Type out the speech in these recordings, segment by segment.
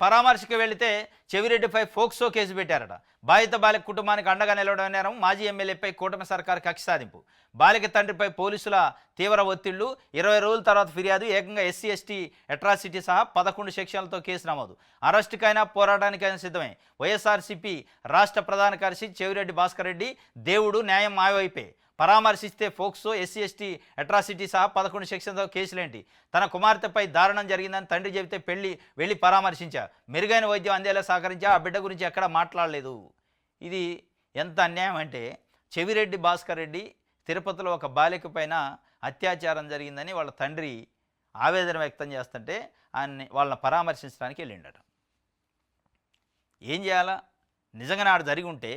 పరామర్శకు వెళితే చెవిరెడ్డిపై POCSO case పెట్టారట. బాధిత బాలిక కుటుంబానికి అండగా నిలవడం నేరం. మాజీ ఎమ్మెల్యేపై కూటమి సర్కారు కక్ష సాధింపు. బాలిక తండ్రిపై పోలీసుల తీవ్ర ఒత్తిళ్లు. 20 రోజుల తర్వాత ఫిర్యాదు. ఏకంగా ఎస్సీ ఎస్టీ అట్రాసిటీ సహా 11 సెక్షన్లతో కేసు నమోదు. అరెస్టుకైనా పోరాటానికైనా సిద్ధమే. వైఎస్ఆర్సీపీ రాష్ట్ర ప్రధాన కార్యదర్శి చెవిరెడ్డి భాస్కర్ రెడ్డి. దేవుడు న్యాయం మావైపే. పరామర్శిస్తే ఫోక్సో ఎస్సీ ఎస్టీ అట్రాసిటీ సహా 11 సెక్షన్తో కేసులేంటి. తన కుమార్తెపై దారుణం జరిగిందని తండ్రి చెబితే వెళ్ళి పరామర్శించా. మెరుగైన వైద్యం అందేలా సహకరించా. ఆ బిడ్డ గురించి ఎక్కడ మాట్లాడలేదు. ఇది ఎంత అన్యాయం అంటే, చెవిరెడ్డి భాస్కర్ రెడ్డి తిరుపతిలో ఒక బాలిక పైన అత్యాచారం జరిగిందని వాళ్ళ తండ్రి ఆవేదన వ్యక్తం చేస్తుంటే వాళ్ళని పరామర్శించడానికి వెళ్ళిండట. ఏం చేయాలా? నిజంగా ఆడ జరిగి ఉంటే,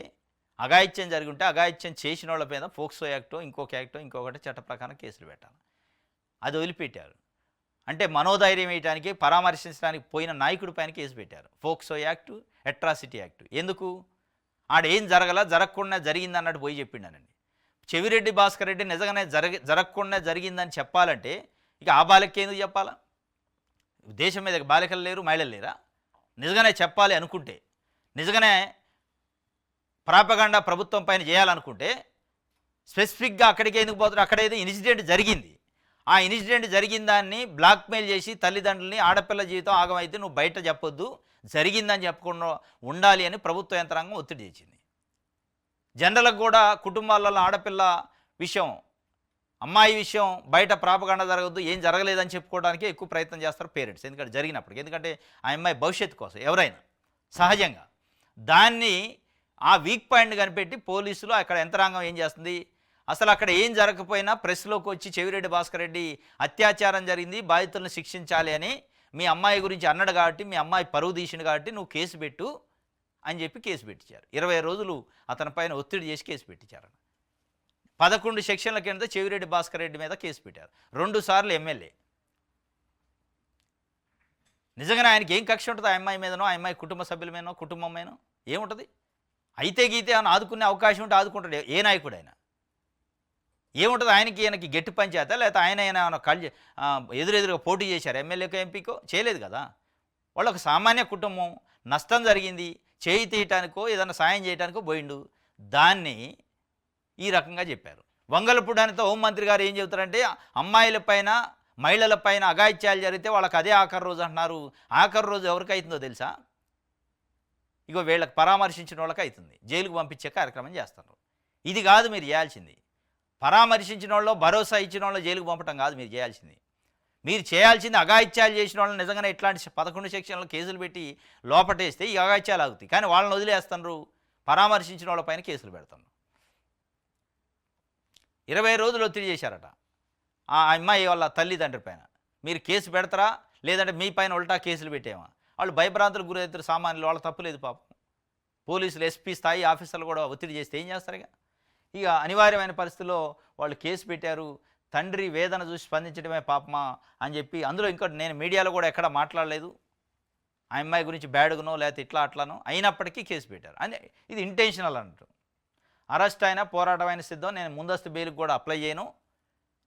అఘాయిత్యం జరిగి ఉంటే అఘాయిత్యం చేసిన వాళ్ళ మీద ఫోక్సో యాక్టో ఇంకొకటి చట్ట ప్రకారం కేసులు పెట్టాలి. అది వదిలిపెట్టారు. అంటే మనోధైర్యం వేయడానికి పరామర్శించడానికి పోయిన నాయకుడి పైన కేసు పెట్టారు. POCSO act, atrocity act. ఎందుకు? ఆడేం జరగకుండా జరిగింది అన్నట్టు పోయి చెప్పిండానండి. చెవిరెడ్డి భాస్కర్ రెడ్డి నిజంగానే జరగకుండా జరిగిందని చెప్పాలంటే ఇక ఆ బాలికకి ఎందుకు చెప్పాలా? దేశం మీద బాలికలు లేరు, మహిళలు లేరా? నిజంగానే చెప్పాలి అనుకుంటే, నిజంగానే ప్రాపగండా ప్రభుత్వం పైన చేయాలనుకుంటే స్పెసిఫిక్గా అక్కడికి ఎందుకు పోతారు? అక్కడేదో ఇన్సిడెంట్ జరిగింది. ఆ ఇన్సిడెంట్ జరిగిన దాన్ని బ్లాక్మెయిల్ చేసి తల్లిదండ్రులని ఆడపిల్ల జీవితం ఆగమైతే నువ్వు బయట చెప్పొద్దు, జరిగిందని చెప్పకుండా ఉండాలి అని ప్రభుత్వ యంత్రాంగం ఒత్తిడి చేసింది. జనరల్గా కూడా కుటుంబాలలో ఆడపిల్ల విషయం, అమ్మాయి విషయం బయట ప్రాపగండా జరగద్దు, ఏం జరగలేదని చెప్పుకోవడానికి ఎక్కువ ప్రయత్నం చేస్తారు పేరెంట్స్. ఎందుకంటే జరిగినప్పటికీ, ఎందుకంటే ఆ అమ్మాయి భవిష్యత్తు కోసం ఎవరైనా సహజంగా దాన్ని ఆ వీక్ పాయింట్ కనిపెట్టి పోలీసులు అక్కడ యంత్రాంగం ఏం చేస్తుంది? అసలు అక్కడ ఏం జరగకపోయినా ప్రెస్లోకి వచ్చి చెవిరెడ్డి భాస్కర్ రెడ్డి అత్యాచారం జరిగింది, బాధితులను శిక్షించాలి అని మీ అమ్మాయి గురించి అన్నాడు కాబట్టి, మీ అమ్మాయి పరువు తీసిండు కాబట్టి నువ్వు కేసు పెట్టు అని చెప్పి కేసు పెట్టించారు. 20 రోజులు అతని పైన ఒత్తిడి చేసి కేసు పెట్టించారు. 11 సెక్షన్ల కింద చెవిరెడ్డి భాస్కర్ రెడ్డి మీద కేసు పెట్టారు. 2 సార్లు ఎమ్మెల్యే. నిజంగానే ఆయనకి ఏం కక్ష ఉంటుంది? ఆ అమ్మాయి మీదనో, ఆ అమ్మాయి కుటుంబ సభ్యుల మీదనో, కుటుంబం మీదనో ఏముంటుంది? అయితే గీతే అని ఆదుకునే అవకాశం ఉంటే ఆదుకుంటాడు ఏ నాయకుడైనా. ఏముంటుంది ఆయనకి? ఈయనకి గట్టి పంచాయతా, లేకపోతే ఆయన ఎదురెదురుగా పోటీ చేశారు ఎమ్మెల్యేకో ఎంపీకో? చేయలేదు కదా. వాళ్ళొక సామాన్య కుటుంబం, నష్టం జరిగింది, చేయి తీయటానికో ఏదైనా సాయం చేయడానికో పోయిండు. దాన్ని ఈ రకంగా చెప్పారు. వంగలపూడానితో హోంమంత్రి గారు ఏం చెబుతారంటే, అమ్మాయిలపైన మహిళలపైన అఘాయిత్యాలు జరిగితే వాళ్ళకి అదే ఆఖరి రోజు అంటున్నారు. ఆఖరి రోజు ఎవరికి అవుతుందో తెలుసా? ఇగో వీళ్ళకి పరామర్శించిన వాళ్ళకి అవుతుంది. జైలుకు పంపించే కార్యక్రమం చేస్తున్నారు. ఇది కాదు మీరు చేయాల్సింది. పరామర్శించిన వాళ్ళు, భరోసా ఇచ్చిన వాళ్ళు జైలుకు పంపటం కాదు మీరు చేయాల్సింది. మీరు చేయాల్సింది అఘాయిత్యాలు చేసిన వాళ్ళని నిజంగానే ఇట్లాంటి 11 సెక్షన్లు కేసులు పెట్టి లోపటేస్తే ఈ అఘాయిత్యాలు ఆగుతాయి. కానీ వాళ్ళని వదిలేస్తున్నారు, పరామర్శించిన వాళ్ళపైన కేసులు పెడుతున్నారు. 20 రోజులు ఒత్తిడి చేశారట ఆ అమ్మాయి వాళ్ళ తల్లిదండ్రి పైన. మీరు కేసు పెడతారా లేదంటే మీ పైన ఉల్టా కేసులు పెట్టేమా? వాళ్ళు భయభ్రాంతులకు గురవుతారు సామాన్యులు. వాళ్ళ తప్పులేదు పాపం. పోలీసులు, ఎస్పీ స్థాయి ఆఫీసర్లు కూడా ఒత్తిడి చేస్తే ఏం చేస్తారు? ఇక అనివార్యమైన పరిస్థితుల్లో వాళ్ళు కేసు పెట్టారు. తండ్రి వేదన చూసి స్పందించడమే పాపమా అని చెప్పి, అందులో ఇంకోటి, నేను మీడియాలో కూడా ఎక్కడ మాట్లాడలేదు ఆ అమ్మాయి గురించి బ్యాడ్గానో లేకపోతే ఇట్లా అట్లానో, అయినప్పటికీ కేసు పెట్టారు. అంటే ఇది ఇంటెన్షనల్ అంటారు. అరెస్ట్ అయినా పోరాటం అయినా సిద్ధం. నేను ముందస్తు బెయిల్కి కూడా అప్లై చేయను,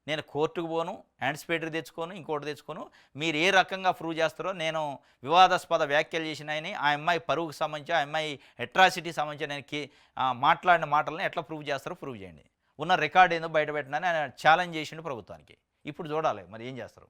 నేను కోర్టుకు పోను, యాంటిసిపేటరీ తెచ్చుకోను, ఇంకోటి తెచ్చుకోను. మీరు ఏ రకంగా ప్రూవ్ చేస్తారో, నేను వివాదాస్పద వ్యాఖ్యలు చేసినాయని ఆ అమ్మాయి పరువుకు సంబంధించి, ఆ అమ్మాయి అట్రాసిటీకి సంబంధించి నేను మాట్లాడిన మాటలను ఎట్లా ప్రూవ్ చేస్తారో ప్రూవ్ చేయండి. ఉన్న రికార్డు ఏందో బయట పెట్టినని ఆయన ఛాలెంజ్ చేసిండు ప్రభుత్వానికి. ఇప్పుడు చూడాలి మరి ఏం చేస్తారు.